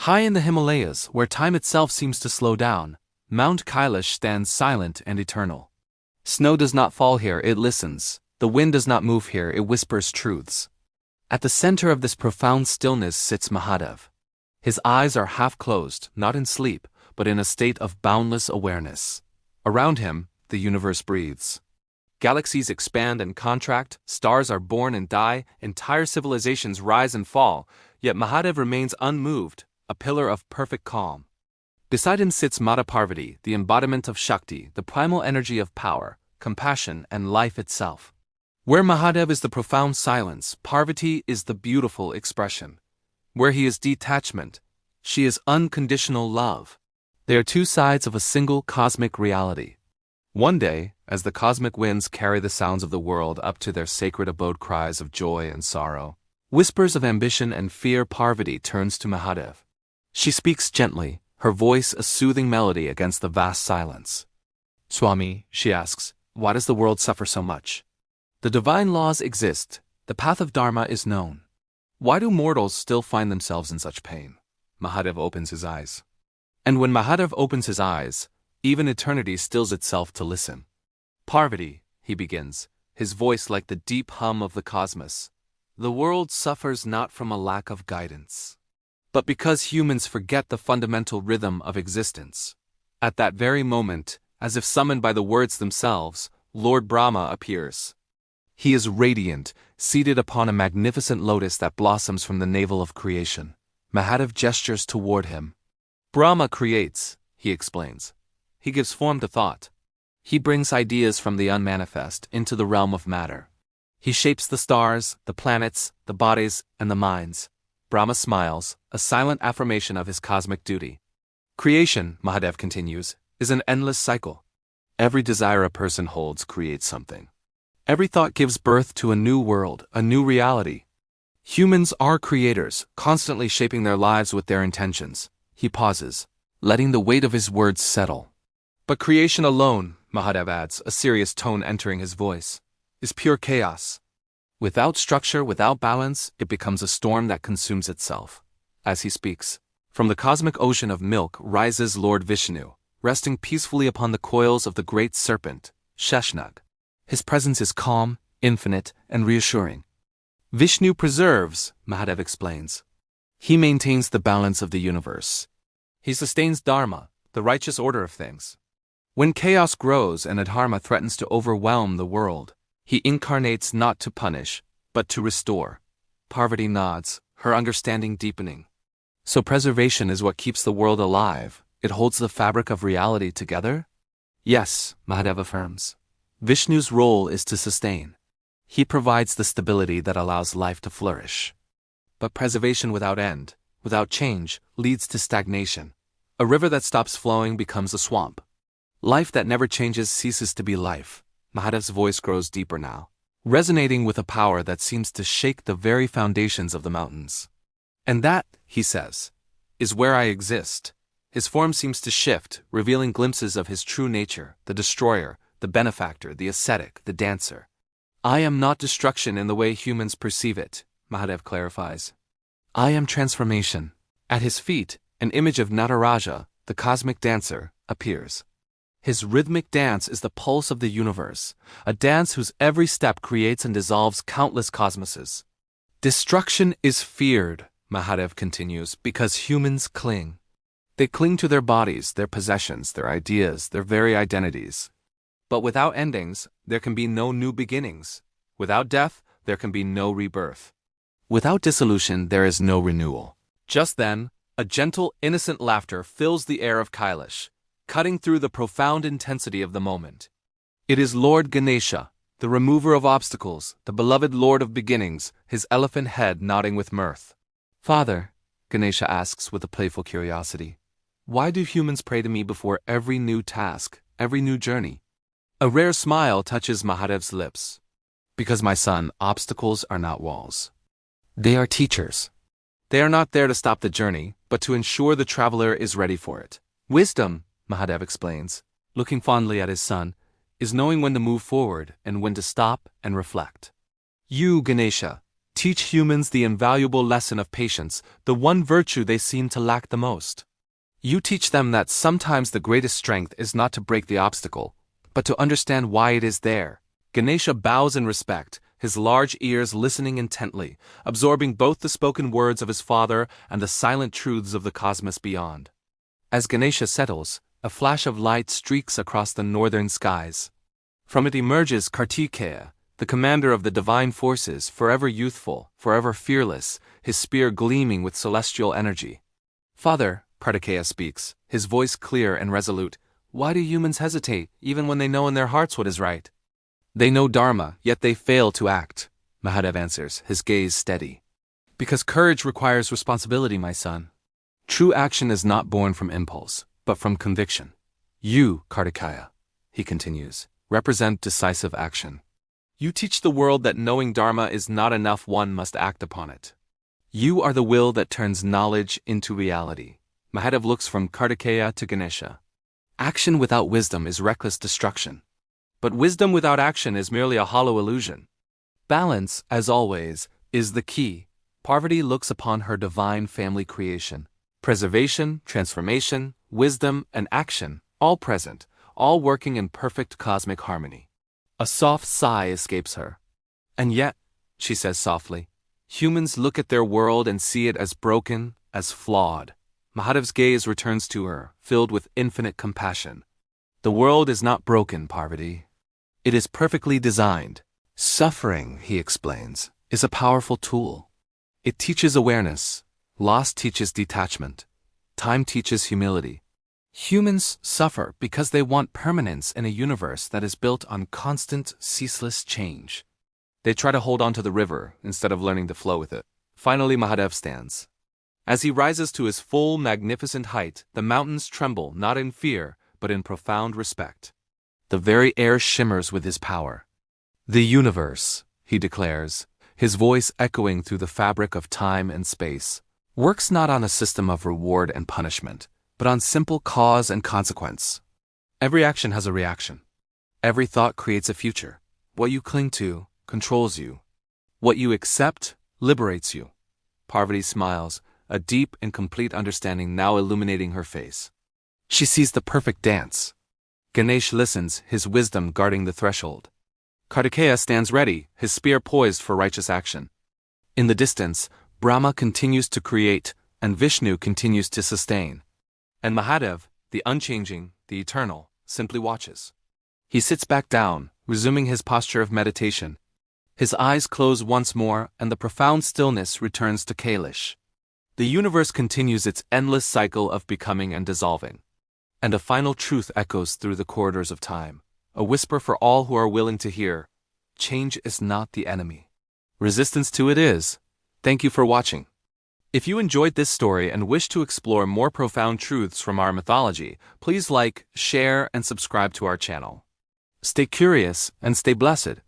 High in the Himalayas, where time itself seems to slow down, Mount Kailash stands silent and eternal. Snow does not fall here, it listens. The wind does not move here, it whispers truths. At the center of this profound stillness sits Mahadev. His eyes are half closed, not in sleep, but in a state of boundless awareness. Around him, the universe breathes. Galaxies expand and contract, stars are born and die, entire civilizations rise and fall, yet Mahadev remains unmoved, a pillar of perfect calm. Beside him sits Mata Parvati, the embodiment of Shakti, the primal energy of power, compassion, and life itself. Where Mahadev is the profound silence, Parvati is the beautiful expression. Where he is detachment, she is unconditional love. They are two sides of a single cosmic reality. One day, as the cosmic winds carry the sounds of the world up to their sacred abode, cries of joy and sorrow, whispers of ambition and fear, Parvati turns to Mahadev. She speaks gently, her voice a soothing melody against the vast silence. Swami, she asks, why does the world suffer so much? The divine laws exist, the path of Dharma is known. Why do mortals still find themselves in such pain? Mahadev opens his eyes. And when Mahadev opens his eyes, even eternity stills itself to listen. Parvati, he begins, his voice like the deep hum of the cosmos. The world suffers not from a lack of guidance, but because humans forget the fundamental rhythm of existence. At that very moment, as if summoned by the words themselves, Lord Brahma appears. He is radiant, seated upon a magnificent lotus that blossoms from the navel of creation. Mahadev gestures toward him. Brahma creates, he explains. He gives form to thought. He brings ideas from the unmanifest into the realm of matter. He shapes the stars, the planets, the bodies, and the minds. Brahma smiles, a silent affirmation of his cosmic duty. Creation, Mahadev continues, is an endless cycle. Every desire a person holds creates something. Every thought gives birth to a new world, a new reality. Humans are creators, constantly shaping their lives with their intentions. He pauses, letting the weight of his words settle. But creation alone, Mahadev adds, a serious tone entering his voice, is pure chaos. Without structure, without balance, it becomes a storm that consumes itself. As he speaks, from the cosmic ocean of milk rises Lord Vishnu, resting peacefully upon the coils of the great serpent, Sheshnag. His presence is calm, infinite, and reassuring. Vishnu preserves, Mahadev explains. He maintains the balance of the universe. He sustains Dharma, the righteous order of things. When chaos grows and adharma threatens to overwhelm the world, he incarnates not to punish, but to restore. Parvati nods, her understanding deepening. So preservation is what keeps the world alive. It holds the fabric of reality together? Yes, Mahadev affirms. Vishnu's role is to sustain. He provides the stability that allows life to flourish. But preservation without end, without change, leads to stagnation. A river that stops flowing becomes a swamp. Life that never changes ceases to be life. Mahadev's voice grows deeper now, resonating with a power that seems to shake the very foundations of the mountains. And that, he says, is where I exist. His form seems to shift, revealing glimpses of his true nature, the destroyer, the benefactor, the ascetic, the dancer. I am not destruction in the way humans perceive it, Mahadev clarifies. I am transformation. At his feet, an image of Nataraja, the cosmic dancer, appears. His rhythmic dance is the pulse of the universe, a dance whose every step creates and dissolves countless cosmoses. Destruction is feared, Mahadev continues, because humans cling. They cling to their bodies, their possessions, their ideas, their very identities. But without endings, there can be no new beginnings. Without death, there can be no rebirth. Without dissolution, there is no renewal. Just then, a gentle, innocent laughter fills the air of Kailash, cutting through the profound intensity of the moment. It is Lord Ganesha, the remover of obstacles, the beloved Lord of beginnings, his elephant head nodding with mirth. Father, Ganesha asks with a playful curiosity, why do humans pray to me before every new task, every new journey? A rare smile touches Mahadev's lips. Because, my son, obstacles are not walls. They are teachers. They are not there to stop the journey, but to ensure the traveler is ready for it. Wisdom, Mahadev explains, looking fondly at his son, is knowing when to move forward and when to stop and reflect. You, Ganesha, Teach humans the invaluable lesson of patience, the one virtue they seem to lack the most. You teach them that sometimes the greatest strength is not to break the obstacle, but to understand why it is there. Ganesha bows in respect, his large ears listening intently, absorbing both the spoken words of his father and the silent truths of the cosmos beyond. As Ganesha settles, a flash of light streaks across the northern skies. From it emerges Kartikeya, the commander of the divine forces, forever youthful, forever fearless, his spear gleaming with celestial energy. "Father," Kartikeya speaks, his voice clear and resolute, "why do humans hesitate, even when they know in their hearts what is right?" "They know Dharma, yet they fail to act," Mahadev answers, his gaze steady. "Because courage requires responsibility, my son. True action is not born from impulse, but from conviction. You, Kartikeya," he continues, "represent decisive action. You teach the world that knowing Dharma is not enough, one must act upon it. You are the will that turns knowledge into reality." Mahadev looks from Kartikeya to Ganesha. "Action without wisdom is reckless destruction. But wisdom without action is merely a hollow illusion. Balance, as always, is the key." Parvati looks upon her divine family creation. Preservation, transformation, wisdom, and action, all present, all working in perfect cosmic harmony. A soft sigh escapes her. "And yet," she says softly, "humans look at their world and see it as broken, as flawed." Mahadev's gaze returns to her, filled with infinite compassion. "The world is not broken, Parvati. It is perfectly designed. Suffering," he explains, "is a powerful tool. It teaches awareness. Loss teaches detachment. Time teaches humility. Humans suffer because they want permanence in a universe that is built on constant, ceaseless change. They try to hold on to the river instead of learning to flow with it." Finally, Mahadev stands. As he rises to his full, magnificent height, the mountains tremble not in fear, but in profound respect. The very air shimmers with his power. "The universe," he declares, his voice echoing through the fabric of time and space, "works not on a system of reward and punishment, but on simple cause and consequence. Every action has a reaction. Every thought creates a future. What you cling to controls you. What you accept liberates you." Parvati smiles, a deep and complete understanding now illuminating her face. She sees the perfect dance. Ganesh listens, his wisdom guarding the threshold. Kartikeya stands ready, his spear poised for righteous action. In the distance, Brahma continues to create, and Vishnu continues to sustain. And Mahadev, the unchanging, the eternal, simply watches. He sits back down, resuming his posture of meditation. His eyes close once more, and the profound stillness returns to Kailash. The universe continues its endless cycle of becoming and dissolving. And a final truth echoes through the corridors of time, a whisper for all who are willing to hear: change is not the enemy. Resistance to it is. Thank you for watching. If you enjoyed this story and wish to explore more profound truths from our mythology, please like, share, and subscribe to our channel. Stay curious and stay blessed.